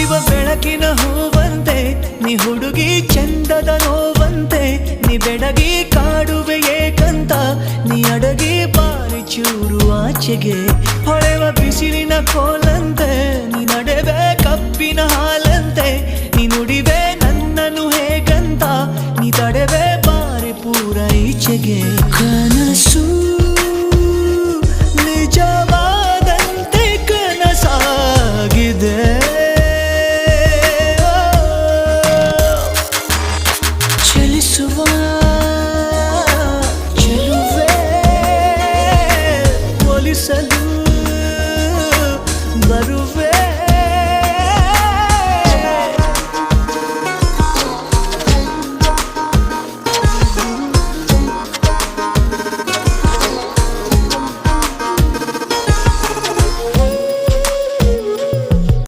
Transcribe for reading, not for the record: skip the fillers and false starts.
ಹೊಳೆಯುವ ಬೆಳಕಿನ ಹೂವಂತೆ ನೀ ಹುಡುಗಿ ಚಂದದ ನೋವಂತೆ ನೀ ಬೆಡಗಿ ಕಾಡುವೆ ಏಕಂತ ನೀ ಅಡಗಿ ಬಾರಿ ಚೂರು ಆಚೆಗೆ ಹೊಳೆವ ಬಿಸಿಲಿನ ಕೋಲಂತೆ ನೀ